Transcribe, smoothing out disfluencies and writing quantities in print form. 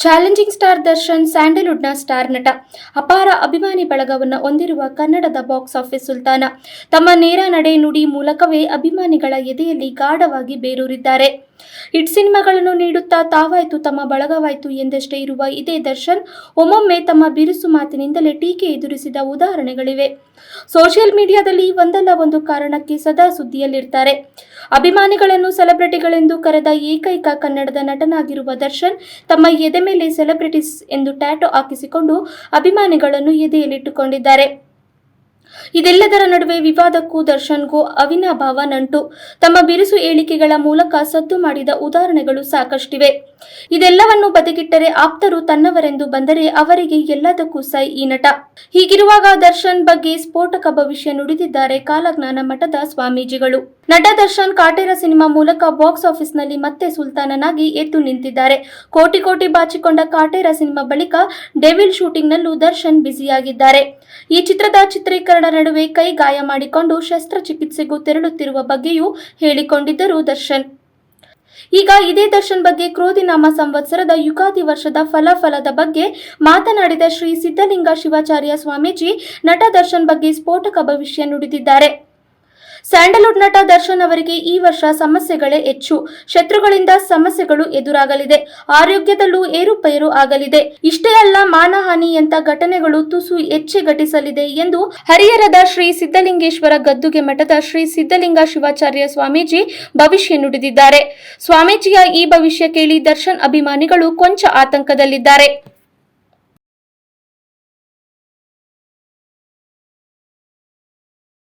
Challenging star Darshan ಸ್ಯಾಂಡಲ್ವುಡ್ನ star ನಟ. ಅಪಾರ ಅಭಿಮಾನಿ ಬಳಗವನ್ನು ಹೊಂದಿರುವ ಕನ್ನಡದ ಬಾಕ್ಸ್ ಆಫೀಸ್ ಸುಲ್ತಾನ ತಮ್ಮ ನೇರ ನಡೆ ನುಡಿ ಮೂಲಕವೇ ಅಭಿಮಾನಿಗಳ ಎದೆಯಲ್ಲಿ ಗಾಢವಾಗಿ ಬೇರೂರಿದ್ದಾರೆ. ಹಿಟ್ ಸಿನಿಮಾಗಳನ್ನು ನೀಡುತ್ತಾ ತಾವಾಯ್ತು ತಮ್ಮ ಬಳಗವಾಯ್ತು ಎಂದಷ್ಟೇ ಇರುವ ಇದೇ ದರ್ಶನ್ ಒಮ್ಮೊಮ್ಮೆ ತಮ್ಮ ಬಿರುಸು ಮಾತಿನಿಂದಲೇ ಟೀಕೆ ಎದುರಿಸಿದ ಉದಾಹರಣೆಗಳಿವೆ. ಸೋಷಿಯಲ್ ಮೀಡಿಯಾದಲ್ಲಿ ಒಂದಲ್ಲ ಒಂದು ಕಾರಣಕ್ಕೆ ಸದಾ ಸುದ್ದಿಯಲ್ಲಿರ್ತಾರೆ. ಅಭಿಮಾನಿಗಳನ್ನು ಸೆಲೆಬ್ರಿಟಿಗಳೆಂದು ಕರೆದ ಏಕೈಕ ಕನ್ನಡದ ನಟನಾಗಿರುವ ದರ್ಶನ್ ತಮ್ಮ ಎದೆ ಮೇಲೆ ಸೆಲೆಬ್ರಿಟೀಸ್ ಎಂದು ಟ್ಯಾಟೂ ಹಾಕಿಸಿಕೊಂಡು ಅಭಿಮಾನಿಗಳನ್ನು ಎದೆಯಲ್ಲಿಟ್ಟುಕೊಂಡಿದ್ದಾರೆ. ಇದೆಲ್ಲದರ ನಡುವೆ ವಿವಾದಕ್ಕೂ ದರ್ಶನ್ಗೂ ಅವಿನಾಭಾವ ನಂಟು. ತಮ್ಮ ಬಿರುಸು ಹೇಳಿಕೆಗಳ ಮೂಲಕ ಸದ್ದು ಮಾಡಿದ ಉದಾಹರಣೆಗಳು ಸಾಕಷ್ಟಿವೆ. ಇದೆಲ್ಲವನ್ನು ಬದಿಗಿಟ್ಟರೆ ಆಪ್ತರು ತನ್ನವರೆಂದು ಬಂದರೆ ಅವರಿಗೆ ಎಲ್ಲದಕ್ಕೂ ಸೈ ಈ ನಟ. ಹೀಗಿರುವಾಗ ದರ್ಶನ್ ಬಗ್ಗೆ ಸ್ಫೋಟಕ ಭವಿಷ್ಯ ನುಡಿದಿದ್ದಾರೆ ಕಾಲಜ್ಞಾನ ಮಠದ ಸ್ವಾಮೀಜಿಗಳು. ನಟ ದರ್ಶನ್ ಕಾಟೇರ ಸಿನಿಮಾ ಮೂಲಕ ಬಾಕ್ಸ್ ಆಫೀಸ್ನಲ್ಲಿ ಮತ್ತೆ ಸುಲ್ತಾನನಾಗಿ ಎದ್ದು ನಿಂತಿದ್ದಾರೆ. ಕೋಟಿ ಕೋಟಿ ಬಾಚಿಕೊಂಡ ಕಾಟೇರ ಸಿನಿಮಾ ಬಳಿಕ ಡೆವಿಲ್ ಶೂಟಿಂಗ್ನಲ್ಲೂ ದರ್ಶನ್ ಬ್ಯುಸಿಯಾಗಿದ್ದಾರೆ. ಈ ಚಿತ್ರದ ಚಿತ್ರೀಕರಣ ನಡುವೆ ಕೈ ಗಾಯ ಮಾಡಿಕೊಂಡು ಶಸ್ತ್ರಚಿಕಿತ್ಸೆಗೂ ತೆರಳುತ್ತಿರುವ ಬಗ್ಗೆಯೂ ಹೇಳಿಕೊಂಡಿದ್ದರು ದರ್ಶನ್. ಈಗ ಇದೇ ದರ್ಶನ್ ಬಗ್ಗೆ ಕ್ರೋಧಿನಾಮ ಸಂವತ್ಸರದ ಯುಗಾದಿ ವರ್ಷದ ಫಲದ ಬಗ್ಗೆ ಮಾತನಾಡಿದ ಶ್ರೀ ಸಿದ್ಧಲಿಂಗ ಶಿವಾಚಾರ್ಯ ಸ್ವಾಮೀಜಿ ನಟ ದರ್ಶನ್ ಬಗ್ಗೆ ಸ್ಫೋಟಕ ಭವಿಷ್ಯ ನುಡಿದಿದ್ದಾರೆ. ಸ್ಯಾಂಡಲ್ವುಡ್ ನಟ ದರ್ಶನ್ ಅವರಿಗೆ ಈ ವರ್ಷ ಸಮಸ್ಯೆಗಳೇ ಹೆಚ್ಚು. ಶತ್ರುಗಳಿಂದ ಸಮಸ್ಯೆಗಳು ಎದುರಾಗಲಿದೆ. ಆರೋಗ್ಯದಲ್ಲೂ ಏರುಪೇರು ಆಗಲಿದೆ. ಇಷ್ಟೇ ಅಲ್ಲ, ಮಾನಹಾನಿಯಂತ ಘಟನೆಗಳು ತುಸು ಹೆಚ್ಚೆ ಘಟಿಸಲಿದೆ ಎಂದು ಹರಿಹರದ ಶ್ರೀ ಸಿದ್ಧಲಿಂಗೇಶ್ವರ ಗದ್ದುಗೆ ಮಠದ ಶ್ರೀ ಸಿದ್ಧಲಿಂಗ ಶಿವಾಚಾರ್ಯ ಸ್ವಾಮೀಜಿ ಭವಿಷ್ಯ ನುಡಿದಿದ್ದಾರೆ. ಸ್ವಾಮೀಜಿಯ ಈ ಭವಿಷ್ಯ ಕೇಳಿ ದರ್ಶನ್ ಅಭಿಮಾನಿಗಳು ಕೊಂಚ ಆತಂಕದಲ್ಲಿದ್ದಾರೆ.